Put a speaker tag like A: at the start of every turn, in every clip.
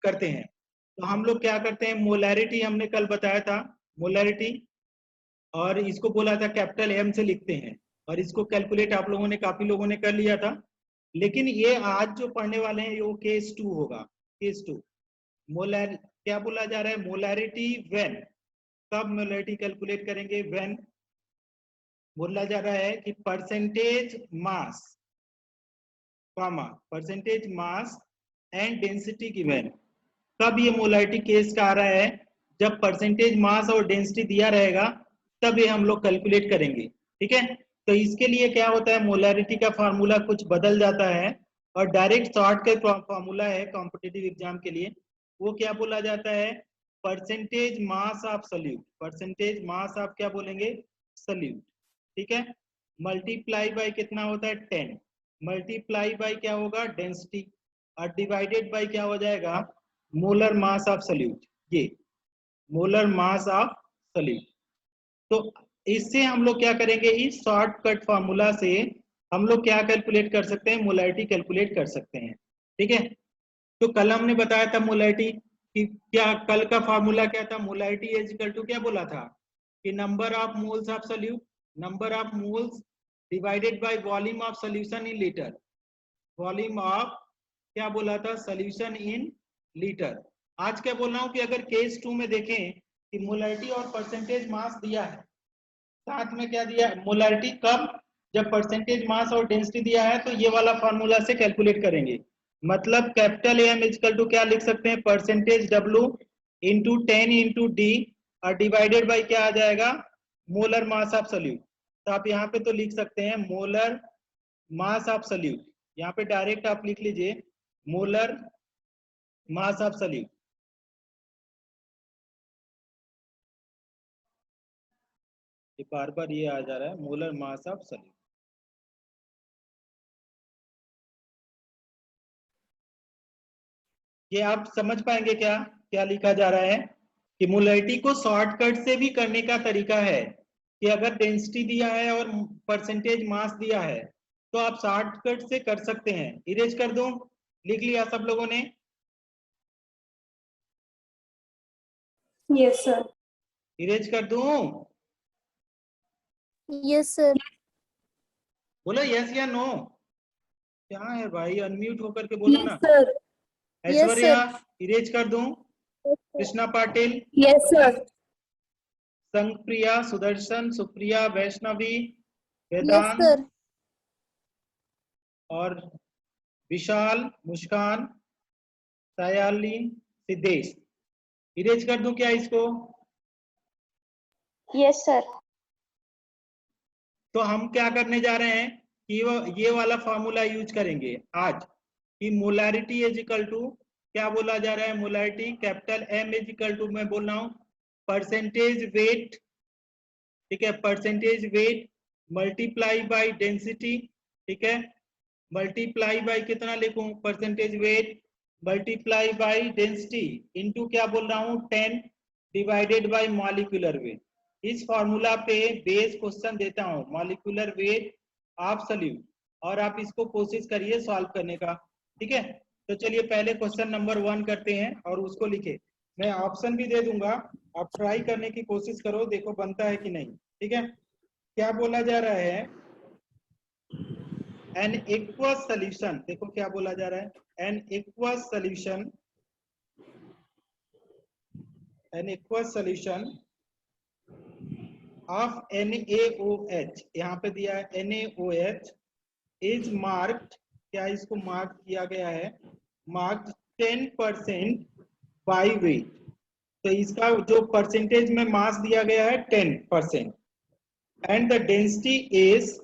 A: करते हैं। तो हम लोग क्या करते हैं, मोलैरिटी हमने कल बताया था, मोलैरिटी, और इसको बोला था कैपिटल एम से लिखते हैं, और इसको कैलकुलेट आप लोगों ने, काफी लोगों ने कर लिया था। लेकिन ये आज जो पढ़ने वाले हैं वो केस 2 होगा, केस 2। मोलर क्या बोला जा रहा है, मोलैरिटी व्हेन, कब मोलैरिटी कैलकुलेट करेंगे, व्हेन बोला जा रहा है कि percentage mass, comma percentage mass and density given. कब ये मोलैरिटी केस का आ रहा है, जब परसेंटेज मास और डेंसिटी दिया रहेगा तब ये हम लोग कैलकुलेट करेंगे, ठीक है। तो इसके लिए क्या होता है, मोलैरिटी का फार्मूला कुछ बदल जाता है और डायरेक्ट शॉर्ट का फार्मूला है कॉम्पिटिटिव एग्जाम के लिए, वो क्या बोला जाता है, percentage mass of solute, percentage mass of क्या बोलेंगे, सॉल्यूट, ठीक है। मल्टीप्लाई बाय कितना होता है 10, मल्टीप्लाई बाय क्या होगा, डेंसिटी, और डिवाइडेड बाय क्या हो जाएगा, मोलर मास ऑफ सॉल्यूट, ये मोलर मास ऑफ सॉल्यूट। तो इससे हम लोग क्या करेंगे, इस शॉर्टकट फार्मूला से हम लोग क्या कैलकुलेट कर सकते हैं, मोलैरिटी कैलकुलेट कर सकते हैं, ठीक है। तो कल हमने बताया था मोलैरिटी कि क्या, कल का फार्मूला क्या था, मोलैरिटी इज इक्वल टू क्या बोला था कि number of moles of solute, number of moles divided by volume of solution in litre, volume of क्या बोला था, सॉल्यूशन इन लीटर। आज क्या बोल रहा हूं कि अगर केस 2 में देखें कि मोलैरिटी और परसेंटेज मास दिया है, साथ में क्या दिया, मोलैरिटी कब, जब परसेंटेज मास और डेंसिटी दिया है, तो ये वाला फार्मूला से कैलकुलेट करेंगे। मतलब कैपिटल एम इक्वल टू क्या लिख सकते हैं, percentage W into 10 into D, और डिवाइडेड बाई क्या आ जाएगा, मोलर मास ऑफ सॉल्यूट। तो आप यहाँ पे तो लिख सकते हैं मोलर मास ऑफ सॉल्यूट, यहाँ पे डायरेक्ट आप लिख लीजिए मोलर मास ऑफ सॉल्यूट। ये बार बार ये आ जा रहा है, मोलर मास ऑफ सॉल्यूट। ये आप समझ पाएंगे क्या, क्या लिखा जा रहा है कि मोलैरिटी को शॉर्टकट से भी करने का तरीका है कि अगर डेंसिटी दिया है और परसेंटेज मास दिया है तो आप शॉर्टकट से कर सकते हैं। इरेज कर दूं, लिख लिया सब लोगों ने,
B: यस सर।
A: इरेज कर दूं,
B: यस सर।
A: बोलो यस या नो, क्या है भाई, अनम्यूट होकर के बोलो ना।
B: सर।
A: ऐश्वर्या इरेज कर दूं, Krishna Patil,
B: yes sir.
A: Sangpriya, Sudarshan, Supriya, Vaishnavi,
B: yes
A: Vedant
B: sir.
A: और विशाल, मुस्कान, सायालीन, सिद्धेश, इरेज कर दूं क्या इसको।
B: Yes sir.
A: तो हम क्या करने जा रहे हैं कि ये वाला फॉर्मूला यूज करेंगे आज कि मोलैरिटी इज इक्वल टू क्या बोला जा रहा है, molarity capital M is equal to, मैं बोल रहा हूं परसेंटेज वेट, ठीक है, percentage weight multiply by density, ठीक है, मल्टीप्लाई बाय कितना लिखूं, percentage weight multiply by density into क्या बोल रहा हूं 10 डिवाइडेड बाय मॉलिक्यूलर वेट। इस फॉर्मूला पे बेस क्वेश्चन देता हूं, मॉलिक्यूलर वेट ऑफ सॉल्यूट, और आप इसको कोशिश करिए सॉल्व करने का, ठीक है। तो चलिए पहले क्वेश्चन नंबर 1 करते हैं और उसको लिखे, मैं ऑप्शन भी दे दूंगा, आप ट्राई करने की कोशिश करो, देखो बनता है कि नहीं, ठीक है। क्या बोला जा रहा है, एन एक्वस सॉल्यूशन, देखो क्या बोला जा रहा है, an aqueous solution, an aqueous solution of NaOH, यहाँ पे दिया है NaOH इज मार्क्ड, क्या इसको मार्क किया गया है, मार्क्ड 10% बाई वेट। तो इसका जो परसेंटेज में मास दिया गया है 10%, and the density is,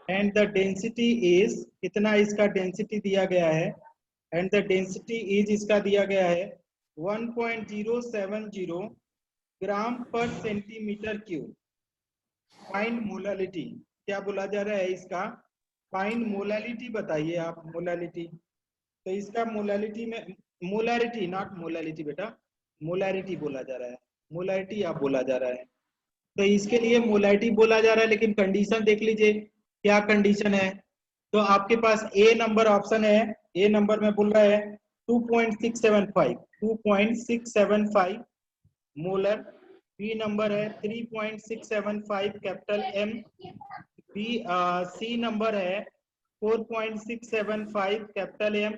A: and the density is, कितना इसका डेंसिटी दिया गया है, एंड द डेंसिटी इज इसका दिया गया है 1.070 ग्राम पर सेंटीमीटर क्यूब। फाइंड मोलैलिटी, क्या बोला जा रहा है इसका, फाइंड मोलैलिटी बताइए आप, मोलैलिटी। तो इसका मोलैलिटी में, मोलैरिटी नॉट मोलैलिटी बेटा, मोलैरिटी बोला जा रहा है, मोलैरिटी आप बोला जा रहा है। तो इसके लिए मोलैरिटी बोला जा रहा है, लेकिन कंडीशन देख लीजिए क्या कंडीशन है। तो आपके पास ए नंबर ऑप्शन है, ए नंबर में बोल रहा है 2.675 मोलर। बी नंबर है 3.675 capital M. B C number है 4.675 capital M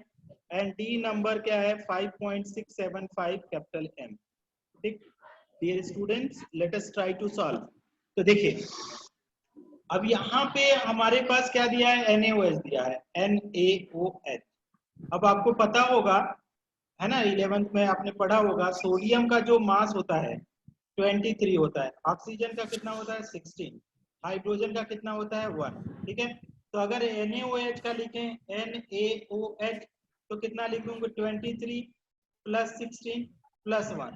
A: and D number क्या है 5.675 कैपिटल एम। ठीक, dear students let us try to solve. तो देखिए अब यहाँ पे हमारे पास क्या दिया है, NaOH दिया है, NaOH। अब आपको पता होगा है ना, 11th में आपने पढ़ा होगा सोडियम का जो मास होता है 23 होता है, ऑक्सीजन का कितना होता है 16, हाइड्रोजन का कितना होता है 1। ठीक है, तो अगर NaOH का लिखें NaOH तो कितना लिखूंगे 23 प्लस 16 प्लस 1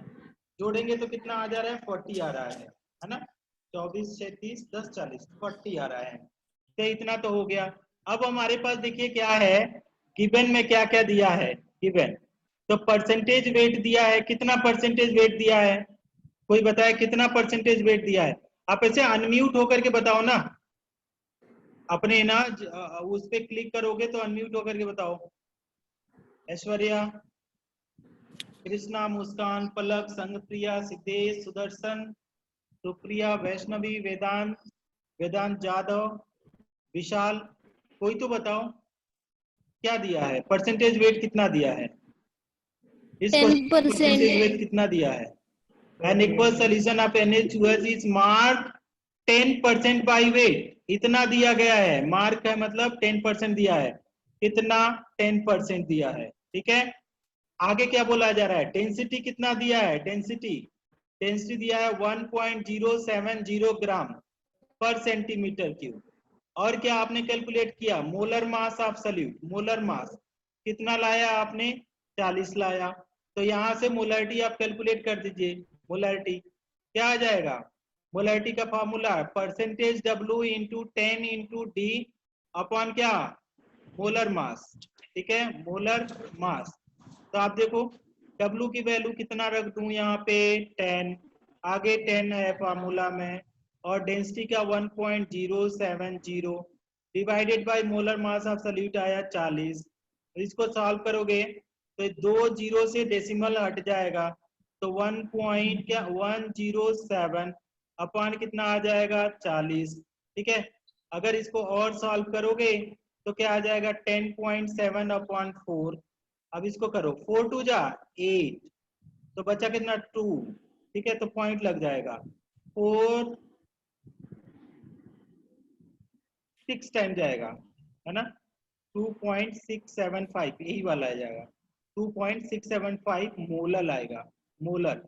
A: जोड़ेंगे तो कितना आ जा रहा है 40 आ रहा है ना। 24 से 30 10 40 40 आ रहा है। तो इतना तो हो गया। अब हमारे पास देखिए क्या है, गिवन में क्या क्या दिया है। गिवन तो परसेंटेज वेट दिया है, कितना परसेंटेज वेट दिया है, कोई बताए कितना परसेंटेज वेट दिया है। आप ऐसे अनम्यूट होकर के बताओ ना, अपने ना उस पे क्लिक करोगे तो अनम्यूट होकर के बताओ। ऐश्वर्या, कृष्णा, मुस्कान, पलक, संगप्रिया, सिद्धेश, सुदर्शन, सुप्रिया, वैष्णवी, वेदांत, वेदांत जादव, विशाल, कोई तो बताओ क्या दिया है, परसेंटेज वेट कितना दिया है, इस क्वेश्चन का परसेंटेज वेट
B: 10%।
A: कितना दिया है। An equal solution of NaOH is mark 10% by weight, इतना दिया गया है, मार्क है मतलब 10% दिया है, कितना 10% दिया है। ठीक है, आगे क्या बोला जा रहा है, डेंसिटी कितना दिया है, डेंसिटी डेंसिटी दिया है 1.070 ग्राम पर सेंटीमीटर क्यूब। और क्या आपने कैलकुलेट किया, molar mass of solute, molar mass कितना लाया आपने 40 लाया। तो यहां से मोलरिटी आप कैलकुलेट कर दीजिए, मोलरिटी क्या आ जाएगा, मोलरिटी का formula percentage W into 10 into D upon क्या, मोलर मास। ठीक है, मोलर मास। तो आप देखो W की वैल्यू कितना रख दूं यहाँ पे 10, आगे 10 है फॉर्मूला में, और डेंसिटी का 1.070 divided by molar mass of solute आया 40। इसको सॉल्व करोगे तो 2 जीरो से डेसिमल हट जाएगा, तो 1.107 अपॉन कितना आ जाएगा 40। ठीक है, अगर इसको और सॉल्व करोगे तो क्या आ जाएगा 10.7 अपॉन 4। अब इसको करो 4 टू जा 8, तो बचा कितना 2। ठीक है, तो पॉइंट लग जाएगा 4 6 टाइम जाएगा है ना, 2.675 यही वाला आ जाएगा, 2.675 मोलर आएगा, मोलर।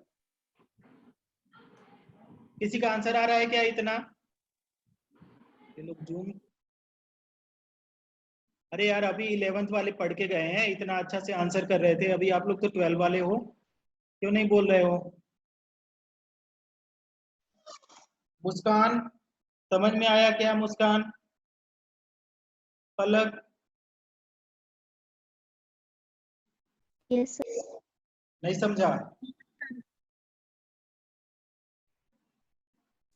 A: किसी का आंसर आ रहा है क्या इतना, ये लोग जूम, अरे यार अभी 11th वाले पढ़ के गए हैं, इतना अच्छा से आंसर कर रहे थे, अभी आप लोग तो 12 वाले हो, क्यों नहीं बोल रहे हो। मुस्कान, समझ में आया क्या मुस्कान, पलक,
B: यस
A: नहीं समझा,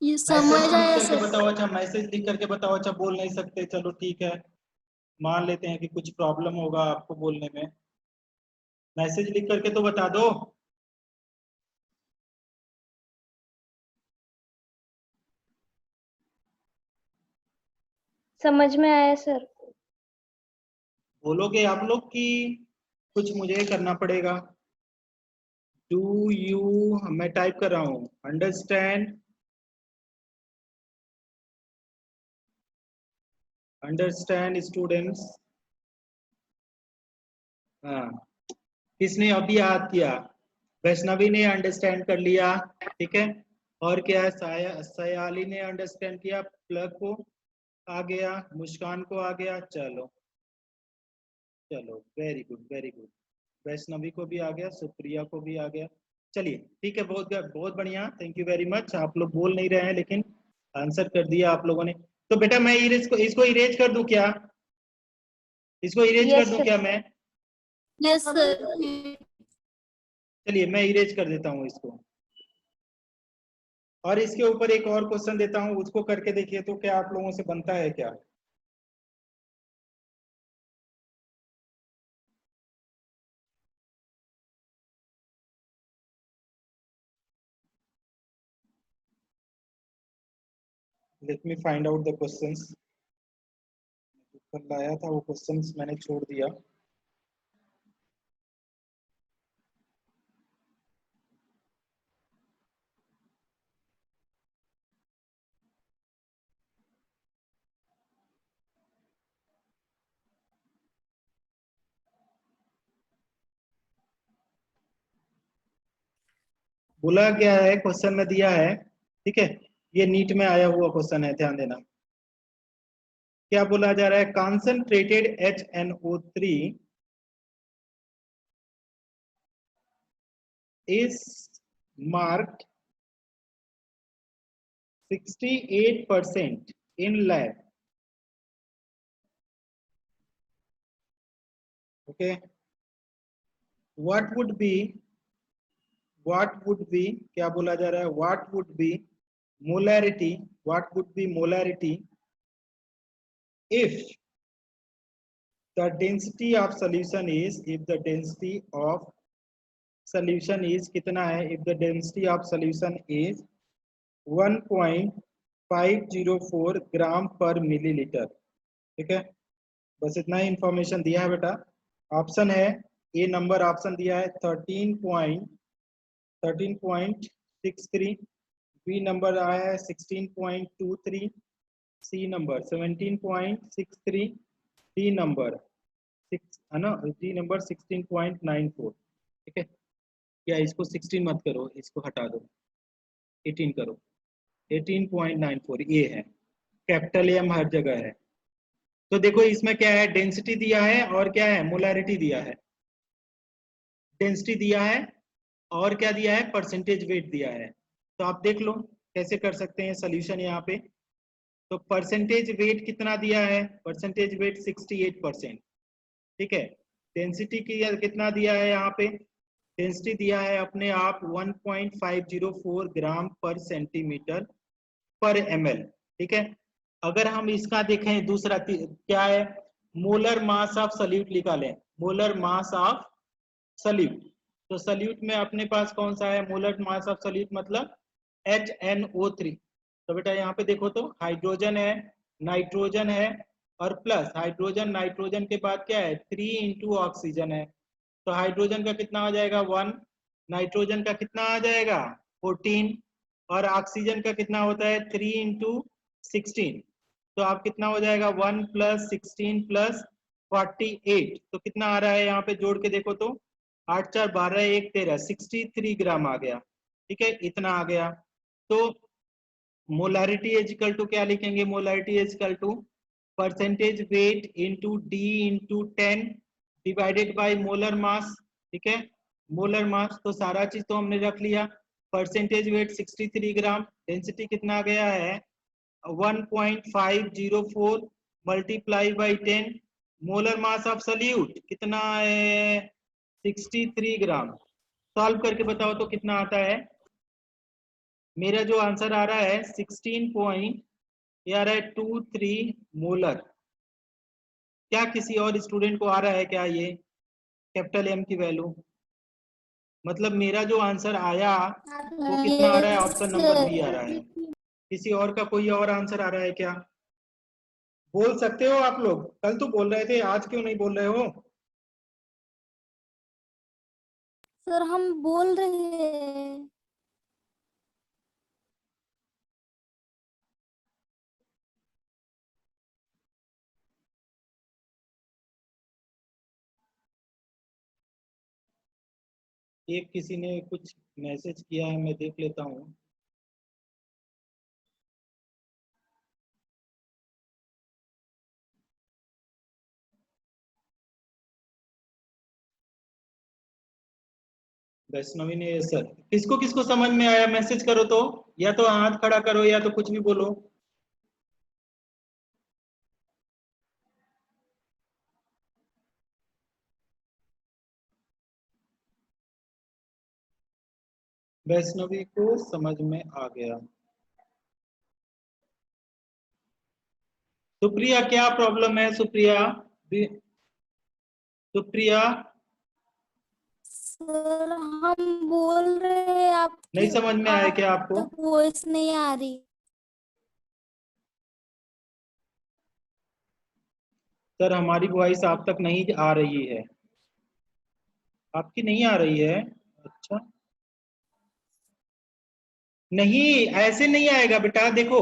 B: ये
A: मैसेज
B: समझ
A: लिख
B: आया
A: करके
B: सर।
A: बताओ। अच्छा मैसेज लिख करके बताओ, अच्छा बोल नहीं सकते, चलो ठीक है, मान लेते हैं कि कुछ प्रॉब्लम होगा आपको बोलने में, मैसेज लिख करके तो बता दो।
B: समझ में आया सर।
A: बोलोगे आप लोग कि कुछ मुझे करना पड़ेगा। डू यू, मैं टाइप कर रहा हूं, अंडरस्टैंड, अंडरस्टैंड स्टूडेंट्स। हाँ, किसने अभी याद किया, वैष्णवी ने अंडरस्टैंड कर लिया। ठीक है, और क्या है, सयाली ने अंडरस्टैंड किया, प्लग को आ गया, मुस्कान को आ गया, चलो चलो very good very good, Vaishnavi को भी आ गया, सुप्रिया को भी आ गया। चलिए ठीक है, बहुत बहुत बढ़िया, थैंक यू वेरी मच। आप लोग बोल नहीं रहे हैं लेकिन आंसर कर दिया आप लोगों ने। तो बेटा मैं इरेज को, इसको इरेज कर दूं क्या, इसको इरेज कर
B: यस
A: दूं
B: सर।
A: क्या मैं,
B: यस सर।
A: चलिए मैं इरेज कर देता हूँ इसको, और इसके ऊपर एक और क्वेश्चन देता हूँ, उसको करके देखिए तो क्या आप लोगों से बनता है क्या। Let me find out the questions. कल लाया था वो क्वेश्चंस मैंने छोड़ दिया। बोला क्या है, क्वेश्चन में दिया है, ठीक है, ये नीट में आया हुआ क्वेश्चन है, ध्यान देना। क्या बोला जा रहा है, concentrated HNO3 is marked 68% in lab. Okay, what would be क्या बोला जा रहा है, what would be molarity if the density of solution is, कितना है, if the density of solution is 1.504 ग्राम पर मिलीलीटर। ठीक है, बस इतना ही इंफॉर्मेशन दिया है बेटा। ऑप्शन है ए नंबर, ऑप्शन दिया है 13.63, बी नंबर आया है 16.23, सी नंबर 17.63, डी नंबर 6 है ना, डी नंबर 16.94। ठीक है, क्या इसको 16 मत करो, इसको हटा दो, 18 करो, 18.94 ये है, कैपिटल एम हर जगह है। तो देखो इसमें क्या है, डेंसिटी दिया है और क्या है, मोलैरिटी दिया है। डेंसिटी दिया है और क्या दिया है, परसेंटेज वेट दिया है। तो आप देख लो कैसे कर सकते हैं सॉल्यूशन यहाँ पे। तो परसेंटेज वेट कितना दिया है, परसेंटेज वेट 68%। ठीक है, डेंसिटी की कितना दिया है यहाँ पे, डेंसिटी दिया है अपने आप 1.504 ग्राम पर सेंटीमीटर पर ml। ठीक है, अगर हम इसका देखें दूसरा क्या है, मोलर मास ऑफ सल्यूट निकालें, मोलर मास ऑफ सल्यूट। तो सल्यूट में अपने पास कौन सा है, मोलर मास ऑफ सल्यूट मतलब HNO3। तो बेटा यहाँ पे देखो तो हाइड्रोजन है, नाइट्रोजन है, और प्लस हाइड्रोजन नाइट्रोजन के बाद क्या है 3 इंटू ऑक्सीजन है। तो हाइड्रोजन का कितना आ जाएगा 1, नाइट्रोजन का कितना आ जाएगा 14, और ऑक्सीजन का कितना होता है 3 इंटू 16। तो आप कितना हो जाएगा 1 प्लस 16 प्लस 48, तो कितना आ रहा है यहाँ पे जोड़ के देखो तो 8 4 12 1 13, 63 ग्राम आ गया। ठीक है, इतना आ गया। तो मोलारिटी इक्वल टू क्या लिखेंगे, molarity equal to percentage weight into D into 10 divided by molar mass. ठीक है, मोलर मास तो सारा चीज तो हमने रख लिया। परसेंटेज वेट 63 ग्राम, डेंसिटी कितना गया है 1.504 multiply by 10, molar mass of solute कितना है 63 ग्राम। सॉल्व करके बताओ तो कितना आता है। मेरा जो आंसर आ रहा है 16.23 मोलर। क्या किसी और स्टूडेंट को आ रहा है क्या ये कैपिटल एम की वैल्यू, मतलब मेरा जो आंसर आया वो कितना आ रहा है, ऑप्शन नंबर बी आ रहा है। किसी और का कोई और आंसर आ रहा है क्या, बोल सकते हो आप लोग, कल तो बोल रहे थे, आज क्यों नहीं बोल रहे हो।
B: सर हम बोल रहे हैं।
A: एक किसी ने कुछ मैसेज किया है, मैं देख लेता हूँ। वैष्णवी ने, सर किसको किसको समझ में आया मैसेज करो तो, या तो हाथ खड़ा करो या तो कुछ भी बोलो। वैष्णवी को समझ में आ गया। सुप्रिया क्या प्रॉब्लम है, सुप्रिया, सुप्रिया
B: सर हम बोल रहे हैं,
A: नहीं
B: आपकी
A: समझ में आया
B: आप
A: क्या आपको,
B: तक वॉइस नहीं आ रही।
A: सर हमारी वॉइस आप तक नहीं आ रही है। आपकी नहीं आ रही है? अच्छा, नहीं ऐसे नहीं आएगा बेटा, देखो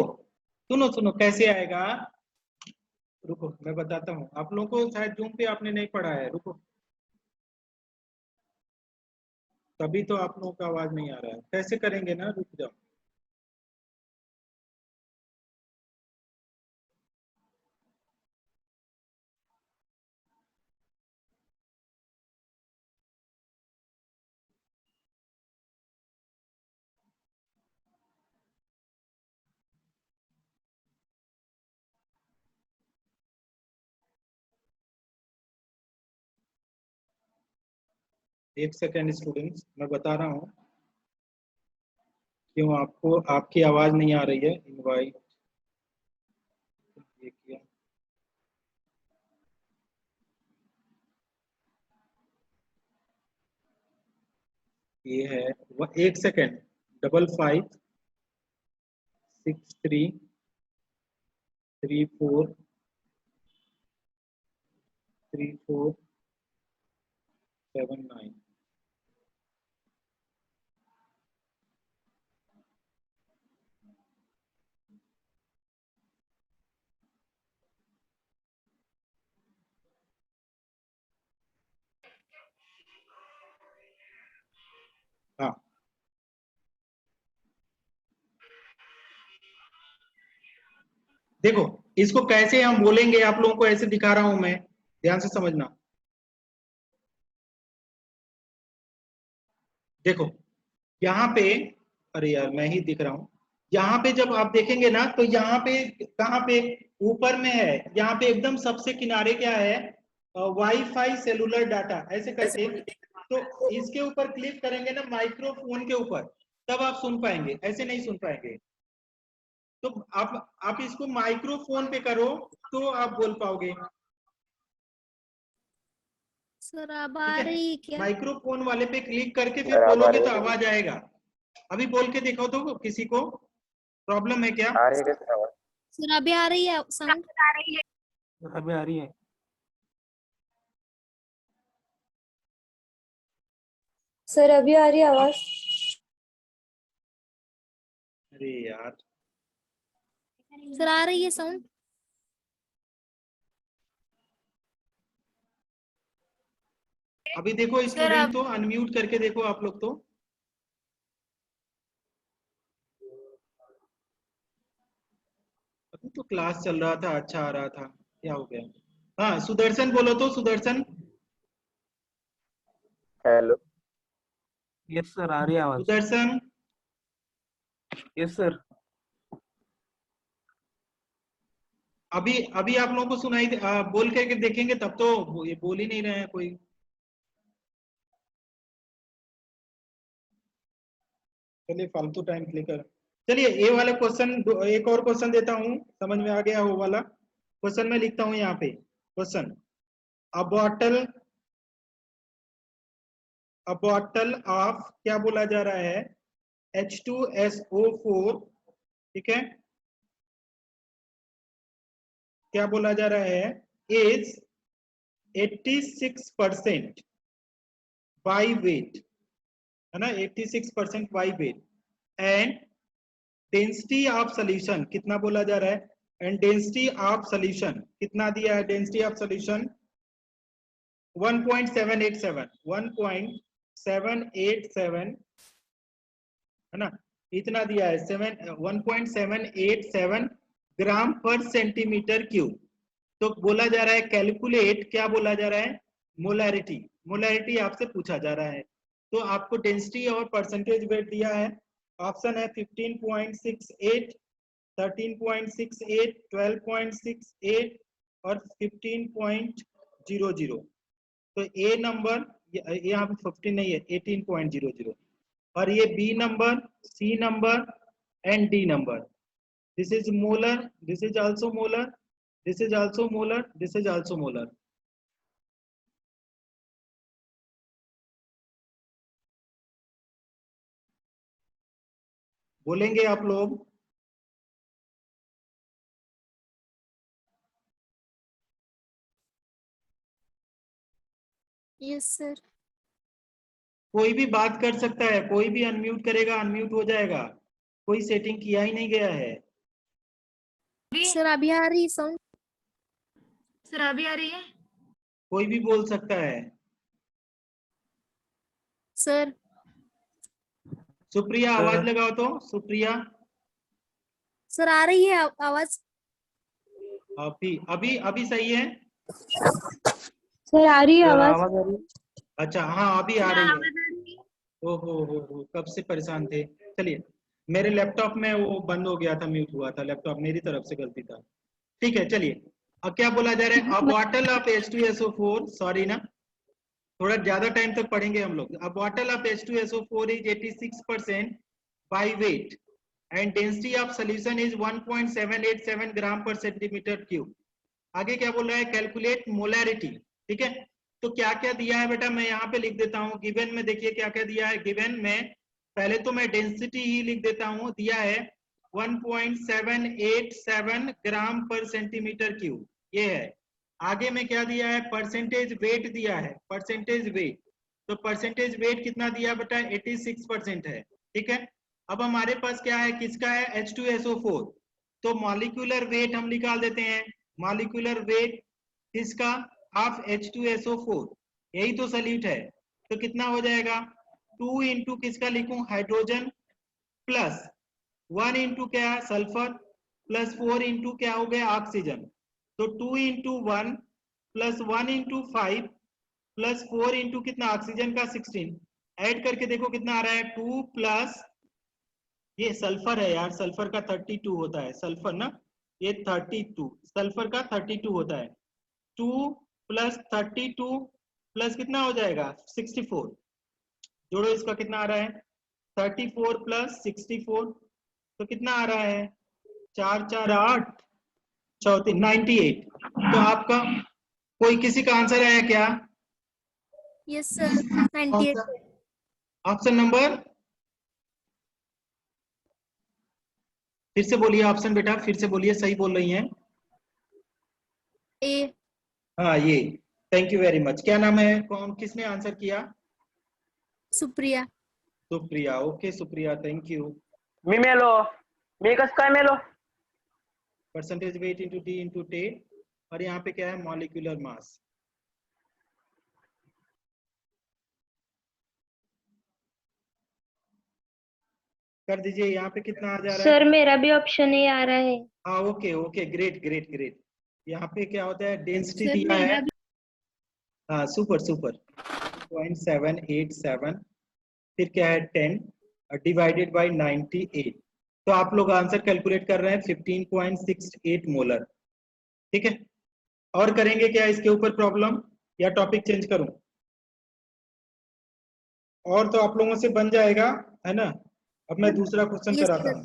A: सुनो सुनो कैसे आएगा। रुको मैं बताता हूँ, आप लोगों को शायद जूम पे आपने नहीं पढ़ा है, रुको। तभी तो आप लोगों का आवाज नहीं आ रहा है, कैसे करेंगे ना, रुक जाओ। एक सेकेंड स्टूडेंट्स, मैं बता रहा हूँ क्यों आपको आपकी आवाज नहीं आ रही है। इनवाइट ये किया, ये है वह, एक सेकेंड। 5563343479। हाँ देखो, इसको कैसे हम बोलेंगे, आप लोगों को ऐसे दिखा रहा हूं मैं, ध्यान से समझना। देखो यहाँ पे, अरे यार मैं ही दिख रहा हूँ। यहाँ पे जब आप देखेंगे ना तो यहाँ पे कहाँ पे, ऊपर में है, यहाँ पे एकदम सबसे किनारे क्या है, वाईफाई सेलुलर डाटा ऐसे करके। तो इसके ऊपर क्लिक करेंगे ना माइक्रोफोन के ऊपर, तब आप सुन पाएंगे, ऐसे नहीं सुन पाएंगे। तो आप इसको माइक्रोफोन पे करो तो आप बोल पाओगे।
B: सर अब
A: ठीक
B: आ
A: है,
B: रही है क्या?
A: माइक्रोफोन वाले पे क्लिक करके फिर
C: सर आप आ
A: बोलोगे
C: रही
A: तो
C: है?
A: आवाज आएगा। अभी बोल के देखो तो, किसी को प्रॉब्लम है क्या?
C: आ रही है सर आवाज?
B: सर अभी आ रही है साउंड?
D: अभी आ रही है।
E: सर अभी आ रही है आवाज?
A: अरे यार,
B: सर आ रही है साउंड?
A: अभी देखो स्टूडेंट, तो अनम्यूट करके देखो आप लोग तो। अभी तो क्लास चल रहा था, अच्छा आ रहा था, क्या हो गया? हाँ सुदर्शन बोलो तो, सुदर्शन।
C: हेलो।
D: यस सर, आ रही है आवाज।
A: Sudarshan
D: yes sir.
A: अभी अभी आप लोगों को सुनाई बोल करके देखेंगे तब तो, ये बोल ही नहीं रहे हैं कोई। चलिए फालतू टाइम क्लिकर। चलिए ये वाले क्वेश्चन, एक और क्वेश्चन देता हूँ, समझ में आ गया वो वाला क्वेश्चन मैं लिखता हूँ यहाँ पे। Question, a bottle, a bottle of, क्या बोला जा रहा है, H2SO4, ठीक है, क्या बोला जा रहा है, इज 86% बाई वेट, है ना, 86% by wait, and density of solution कितना बोला जा रहा है, एंड डेंसिटी ऑफ सोल्यूशन कितना दिया है, डेंसिटी ऑफ सोल्यूशन 1.787, 1.787, है ना, इतना दिया है, 1.787 ग्राम पर सेंटीमीटर क्यूब। तो बोला जा रहा है कैलकुलेट, क्या बोला जा रहा है, मोलैरिटी, मोलैरिटी आपसे पूछा जा रहा है। तो आपको डेंसिटी और परसेंटेज वेट दिया है, ऑप्शन है 15.68, 13.68, 12.68 और 15.00। तो ए नंबर, यहाँ पे 15 नहीं है, 18.00, और ये B number, C number and D number. This is molar, this is also molar, this is also molar, this is also molar. बोलेंगे आप लोग?
B: Yes sir.
A: कोई भी बात कर सकता है, कोई भी अनम्यूट करेगा अनम्यूट हो जाएगा, कोई सेटिंग किया ही नहीं गया है।
B: सर अभी आ रही है साउंड?
C: सर अभी आ रही है?
A: कोई भी बोल सकता है।
B: Sir
A: Supriya
D: sir.
A: आवाज लगाओ तो, सुप्रिया।
B: सर आ रही है आवाज?
A: अभी अभी अभी सही है।
E: सर आ रही है
D: सर
E: आवाज?
D: आवाज आ रही है?
A: अच्छा हाँ अभी आ
C: सर
A: रही है।
C: आवाज आ रही है?
A: हो कब से परेशान थे। चलिए, मेरे लैपटॉप में वो बंद हो गया था, म्यूट हुआ था लैपटॉप, मेरी तरफ से गलती था। ठीक है चलिए, अब क्या बोला जा रहा है, अ बॉटल ऑफ H2SO4, सॉरी ना, थोड़ा ज्यादा टाइम तक पढ़ेंगे हम लोग। अ bottle of H2SO4 is 86% by weight and density of solution is 1.787 ग्राम पर सेंटीमीटर क्यूब। आगे क्या बोल रहा है, कैलकुलेट मोलैरिटी। ठीक है, तो क्या क्या दिया है बेटा, मैं यहाँ पे लिख देता हूँ। गिवन में देखिए क्या क्या दिया है। गिवन में पहले तो मैं डेंसिटी ही लिख देता हूँ, दिया है 1.787 ग्राम पर सेंटीमीटर क्यूब, ये है। आगे में क्या दिया है, परसेंटेज वेट दिया है, परसेंटेज वेट। तो परसेंटेज वेट कितना दिया बेटा, 86% है। ठीक है, अब हमारे पास क्या है, किसका है, H2SO4। तो मॉलिक्यूलर वेट हम निकाल देते हैं। मॉलिक्यूलर वेट किसका, ऑफ H2SO4, यही तो सल्यूट है। तो कितना हो जाएगा, 2 इंटू किसका लिखूं, हाइड्रोजन, प्लस 1 इंटू क्या है, सल्फर, प्लस 4 इंटू क्या हो गया, ऑक्सीजन। तो 2 into 1 plus 1 into 5 plus 4 into कितना, ऑक्सीजन का 16, ऐड करके देखो कितना आ रहा है, 2 प्लस, ये सल्फर है यार, सल्फर का 32 होता है, सल्फर ना, ये 32, सल्फर का 32 होता है। 2 प्लस 32 प्लस कितना हो जाएगा, 64, जोड़ो इसका कितना आ रहा है, 34 प्लस 64, तो कितना आ रहा है, 4 4 8 34, 98। तो आपका कोई किसी का आंसर है क्या,
B: यस सर 98।
A: ऑप्शन नंबर, फिर से बोलिए ऑप्शन बेटा, फिर से बोलिए, सही बोल रही हैं।
B: ए।
A: हाँ ये, थैंक यू वेरी मच। क्या नाम है, कौन किसने आंसर किया,
B: Supriya.
A: Supriya. Okay Supriya, thank you.
D: मी मेलो, मी कसं काय मेलो?
A: Percentage weight into D into T, और यहाँ पे क्या है, मॉलिक्यूलर मास। कर दीजिए, यहाँ पे कितना आ जा रहा है,
E: सर मेरा भी ऑप्शन ए आ रहा है।
A: हाँ okay okay, great great great. यहाँ पे क्या होता है, डेंसिटी
B: सर
A: दिया है,
B: मेरा भी।
A: हाँ सुपर सुपर, 0.787, फिर क्या है 10 डिवाइडेड बाय 98। तो आप लोग आंसर कैलकुलेट कर रहे हैं 15.68 मोलर। ठीक है, और करेंगे क्या इसके ऊपर प्रॉब्लम, या टॉपिक चेंज करूं, और तो आप लोगों से बन जाएगा है ना। अब मैं दूसरा क्वेश्चन
B: यस
A: कराता
B: सर।
A: हूं।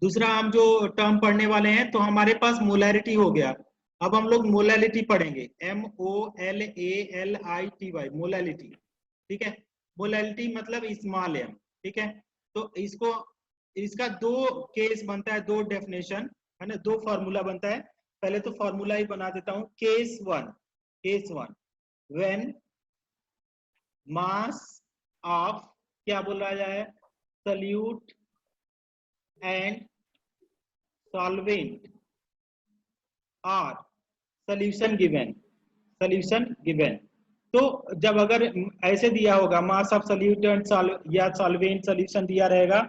A: दूसरा हम जो टर्म पढ़ने वाले हैं, तो हमारे पास मोलैरिटी हो गया। अब हम लोग मोलैलिटी पढ़ेंगे, MOLALITY, मोलैलिटी। ठीक है, मोलैलिटी मतलब स्मॉल m। ठीक है, तो इसको, इसका दो केस बनता है, दो डेफिनेशन है ना, दो फॉर्मूला बनता है। पहले तो फॉर्मूला ही बना देता हूं, case one when mass of, क्या बोला जाए, सल्यूट एंड सॉल्वेंट और सॉल्यूशन गिवन। तो जब अगर ऐसे दिया होगा, मास ऑफ सॉल्यूटेंट या सॉल्वेंट सॉल्यूशन दिया रहेगा,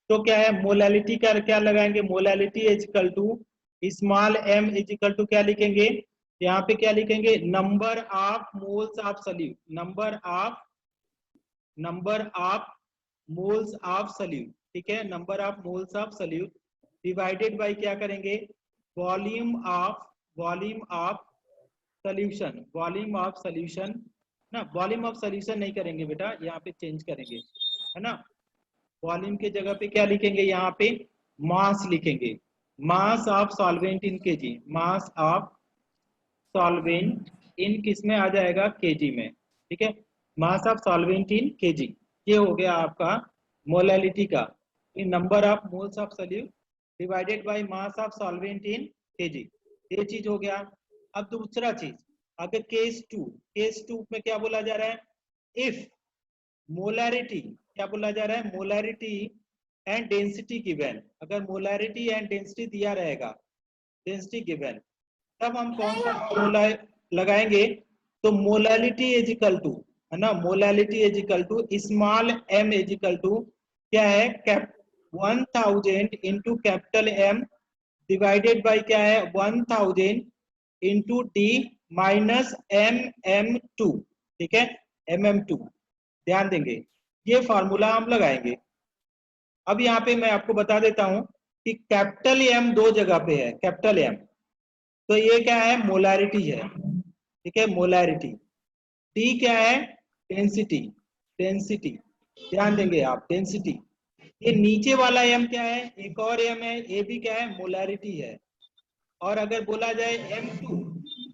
A: तो क्या है, मोलैलिटी का क्या लगाएंगे, molality is equal to small m is equal to क्या लिखेंगे, यहाँ पे क्या लिखेंगे, number of moles of solute, number of moles of solute. ठीक है, number of moles of solute divided by क्या करेंगे, वॉल्यूम ऑफ सॉल्यूशन, ना, वॉल्यूम ऑफ सॉल्यूशन नहीं करेंगे बेटा, यहाँ पे चेंज करेंगे है ना। वॉल्यूम के जगह पे क्या लिखेंगे, यहाँ पे मास लिखेंगे, मास of solvent in KG, mass of solvent इन किस में आ जाएगा, केजी में। ठीक है, mass of solvent in KG, ये हो गया आपका मोलैलिटी का, number of moles of solute divided by mass of solvent in KG, ये चीज हो गया। अब दूसरा चीज, अगर केस टू में क्या बोला जा रहा है, इफ मोलैरिटी, क्या बोला जा रहा है, मोलैरिटी एंड डेंसिटी गिवन, अगर मोलैरिटी एंड डेंसिटी दिया रहेगा, डेंसिटी गिवन, तब हम कौन सा फॉर्मूला लगाएंगे, तो मोलैलिटी इज इक्वल टू, है ना, molality is equal to small m is equal to क्या है, 1000 into capital M divided by क्या है, 1000 इंटू D माइनस mm2, ठीक है, mm2, ध्यान देंगे, ये फार्मूला हम लगाएंगे। अब यहाँ पे मैं आपको बता देता हूं कि कैपिटल M दो जगह पे है, कैपिटल M, तो ये क्या है, मोलैरिटी है, ठीक है, मोलैरिटी। टी क्या है, डेंसिटी, डेंसिटी, ध्यान देंगे आप, डेंसिटी। ये नीचे वाला एम क्या है, एक और एम है, ये भी क्या है, मोलैरिटी है। और अगर बोला जाए M2,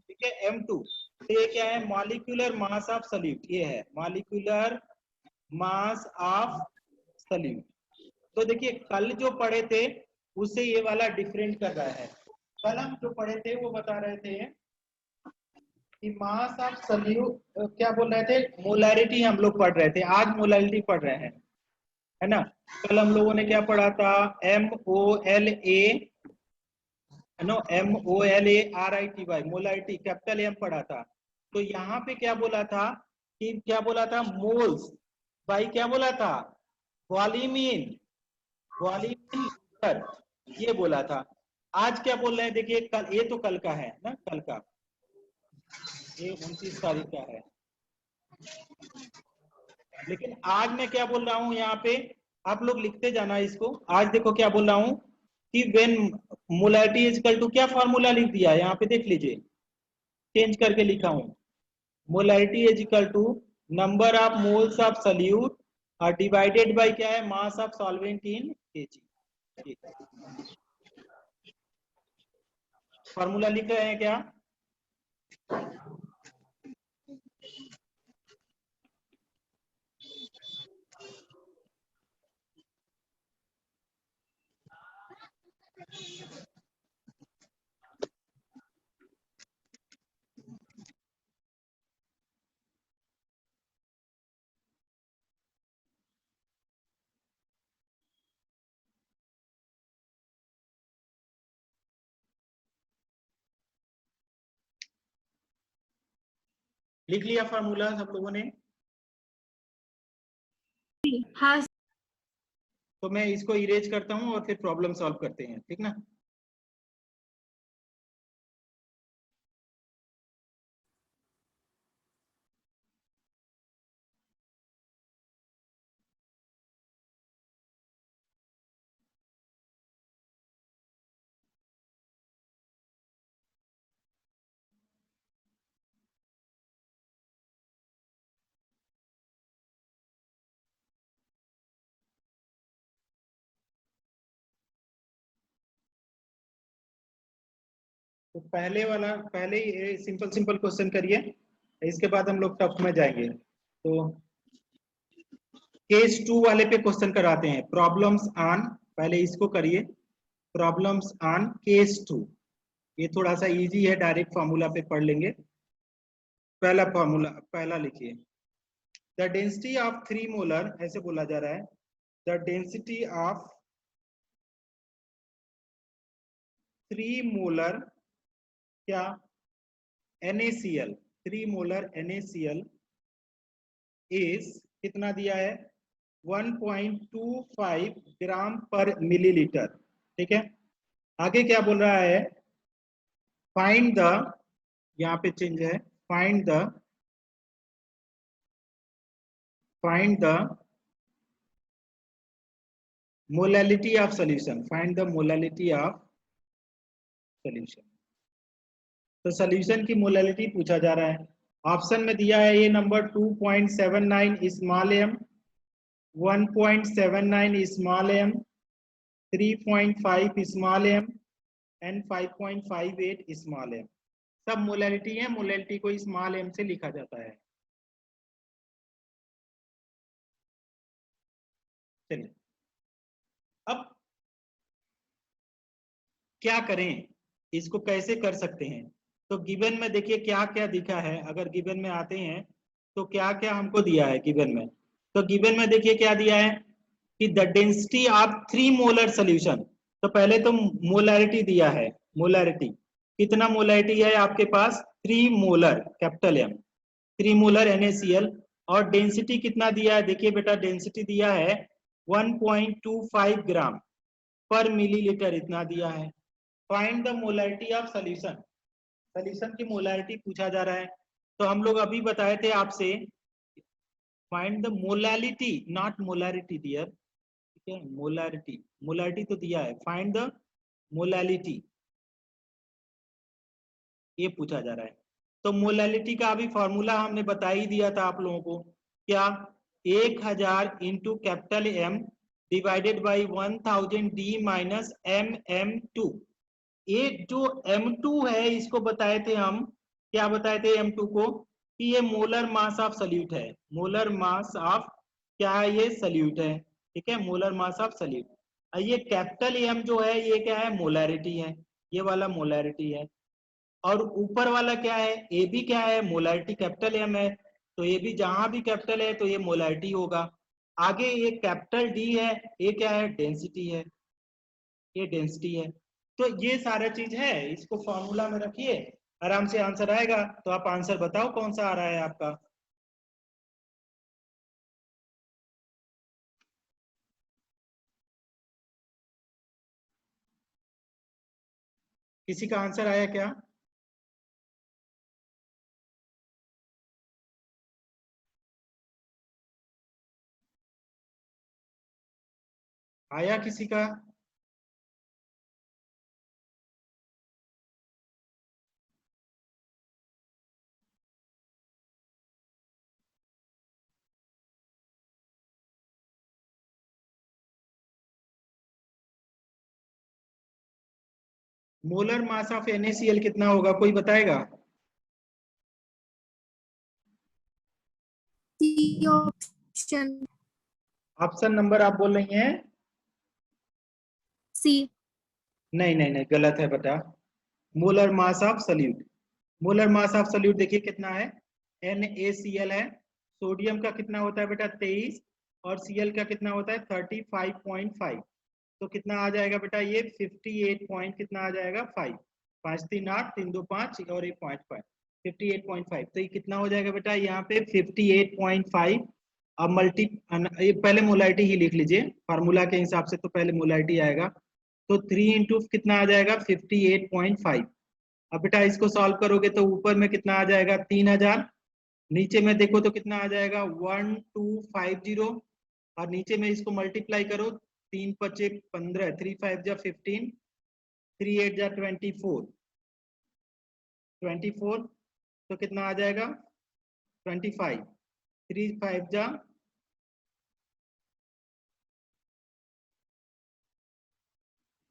A: ठीक है, M2, तो ये क्या है, मॉलिक्यूलर मास ऑफ सॉल्यूट, ये है मॉलिक्यूलर मास ऑफ सॉल्यूट। तो देखिए कल जो पढ़े थे उससे ये वाला डिफरेंट कर रहा है। कल हम जो पढ़े थे वो बता रहे थे कि मास ऑफ सॉल्यूट, क्या बोल रहे थे, मोलैरिटी हम लोग पढ़ रहे थे, आज मोलैरिटी पढ़ रहे हैं, है ना। कल हम लोगों ने क्या पढ़ा था, MOLA, no MOLARITY, molarity, capital M पढ़ा था। तो यहाँ पे क्या बोला था कि क्या बोला था, मोल्स बाई क्या बोला था, वॉल्यूम इन, वॉल्यूम लीटर, ये बोला था। आज क्या बोल रहे हैं, देखिए कल, ये तो कल का है ना, कल का, ये 29 तारीख का है, लेकिन आज मैं क्या बोल रहा हूं, यहाँ पे आप लोग लिखते जाना इसको। आज देखो क्या बोल रहा हूं कि when molarity is equal to, क्या फॉर्मूला लिख दिया है यहाँ पे, देख लीजिए, चेंज करके लिखा हूं, molarity is equal to number of moles of solute और डिवाइडेड बाय क्या है, mass of solvent in kg। Formula लिख रहे हैं क्या, लिख लिया फॉर्मूला सब लोगों ने।
C: हाँ
A: तो मैं इसको इरेज करता हूं और फिर प्रॉब्लम सॉल्व करते हैं, ठीक ना। तो पहले वाला, पहले ही सिंपल सिंपल क्वेश्चन करिए, इसके बाद हम लोग टफ में जाएंगे। तो केस 2 वाले पे क्वेश्चन कराते हैं, प्रॉब्लम्स ऑन, पहले इसको करिए, प्रॉब्लम्स ऑन केस 2। ये थोड़ा सा इजी है, डायरेक्ट फॉर्मूला पे पढ़ लेंगे। पहला फॉर्मूला, पहला लिखिए, द डेंसिटी ऑफ 3 मोलर, ऐसे बोला जा रहा है, द डेंसिटी ऑफ 3 मोलर क्या, NaCl, 3 मोलर NaCl इज, कितना दिया है, 1.25 ग्राम पर मिलीलीटर, ठीक है। आगे क्या बोल रहा है, फाइंड द, यहाँ पे चेंज है, find the molality of solution, find the molality of solution. तो सॉल्यूशन की मोलैलिटी पूछा जा रहा है। ऑप्शन में दिया है ये number 2.79 small m, 1.79 small m, 3.5 small m and 5.58 small m। सब मोलैलिटी है, मोलैलिटी को स्मॉल m से लिखा जाता है। चलिए अब क्या करें, इसको कैसे कर सकते हैं, तो गिवन में देखिए क्या क्या दिखा है। अगर गिवन में आते हैं तो क्या क्या हमको दिया है गिवन में। तो गिवन में देखिए क्या दिया है कि the density of 3 molar solution. तो पहले तो मोलैरिटी दिया है। मोलैरिटी कितना मोलैरिटी है आपके पास 3 molar capital M 3 molar NaCl। और डेंसिटी कितना दिया है देखिए बेटा डेंसिटी दिया है 1.25 ग्राम पर मिलीलीटर इतना दिया है। Find the molarity of solution. Solution की मोलैरिटी पूछा जा रहा है। तो हम लोग अभी बताए थे आपसे find the molality not molarity dear. ठीक है मोलैरिटी मोलैरिटी तो दिया है। फाइंड द मोलैलिटी ये पूछा जा रहा है। तो मोलैलिटी का अभी फॉर्मूला हमने बता ही दिया था आप लोगों को। क्या 1000 into capital M divided by 1000 D minus MM2। ये जो M2 है इसको बताए थे हम। क्या बताए थे M2 को कि ये मोलर मास ऑफ सल्यूट है। मोलर मास ऑफ क्या है ये सल्यूट है। ठीक है मोलर मास ऑफ सल्यूट। ये कैपिटल M जो है ये क्या है मोलैरिटी है। ये वाला मोलैरिटी है। और ऊपर वाला क्या है ए भी क्या है मोलैरिटी कैपिटल M है। तो ये भी जहां भी कैपिटल है तो ये मोलैरिटी होगा। आगे ये कैपिटल D है ये क्या है डेंसिटी है। ये डेंसिटी है। तो ये सारा चीज है इसको फॉर्मूला में रखिए आराम से आंसर आएगा। तो आप आंसर बताओ कौन सा आ रहा है आपका। किसी का आंसर आया क्या। आया किसी का। मोलर मास ऑफ NaCl कितना होगा कोई बताएगा।
B: C option.
A: ऑप्शन नंबर आप बोल रही हैं।
B: सी।
A: नहीं नहीं नहीं गलत है बेटा। Molar mass of solute. Molar mass of solute देखिए कितना है NaCl है। सोडियम का कितना होता है बेटा 23 और Cl का कितना होता है 35.5। तो कितना आ जाएगा बेटा ये 58 पॉइंट कितना आ जाएगा 5 5 3 8 3 2 5 और 1.5 58.5। तो ये कितना हो जाएगा बेटा यहाँ पे 58.5। अब मल्टी ये पहले मोलैरिटी ही लिख लीजिए फार्मूला के हिसाब से। तो पहले मोलैरिटी आएगा तो 3 इंटू कितना आ जाएगा 58.5। अब बेटा इसको सॉल्व करोगे तो ऊपर में कितना आ जाएगा 3000। नीचे में देखो तो कितना आ जाएगा 1250 और नीचे में इसको मल्टीप्लाई करो 3 पचे 15 3 5 जा 15 3 8 जा 24 तो कितना आ जाएगा 25 3 5 जा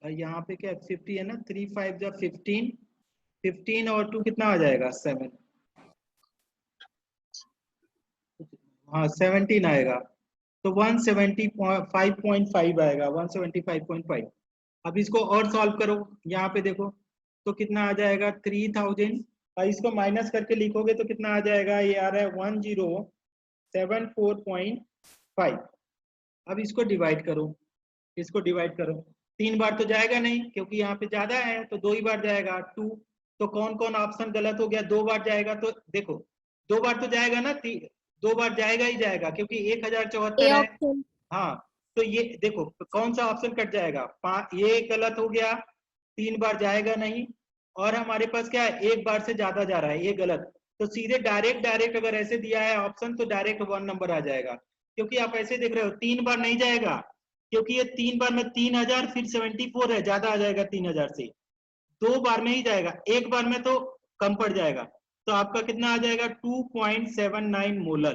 A: यहाँ पे क्या 50 है ना 3 5 जा 15 15 और 2 कितना आ जाएगा 7। हाँ 17 आएगा। तो 175.5 आएगा 175.5। अब इसको और सॉल्व करो यहाँ पे देखो तो कितना आ जाएगा 3000 और इसको माइनस करके लिखोगे तो कितना आ जाएगा ये आ रहा है 1074.5। अब इसको डिवाइड करो। इसको डिवाइड करो 3 बार तो जाएगा नहीं क्योंकि यहाँ पे ज्यादा है तो 2 ही बार जाएगा 2। तो कौन कौन ऑप्शन गलत हो गया 2 बार जाएगा। तो देखो 2 बार तो जाएगा ना 2 बार जाएगा ही जाएगा क्योंकि 1074
B: ए
A: है।
B: ऑप्शन।
A: हाँ तो ये देखो कौन सा ऑप्शन कट जाएगा ये गलत हो गया 3 बार जाएगा नहीं। और हमारे पास क्या है 1 बार से ज्यादा जा रहा है ये गलत। तो सीधे डायरेक्ट अगर ऐसे दिया है ऑप्शन तो डायरेक्ट 1 नंबर आ जाएगा। क्योंकि आप ऐसे देख रहे हो 3 बार नहीं जाएगा क्योंकि ये 3 बार में 3000 फिर 74 है ज्यादा आ जाएगा 3000 से। 2 बार में ही जाएगा 1 बार में तो कम पड़ जाएगा। तो आपका कितना आ जाएगा 2.79 मोलर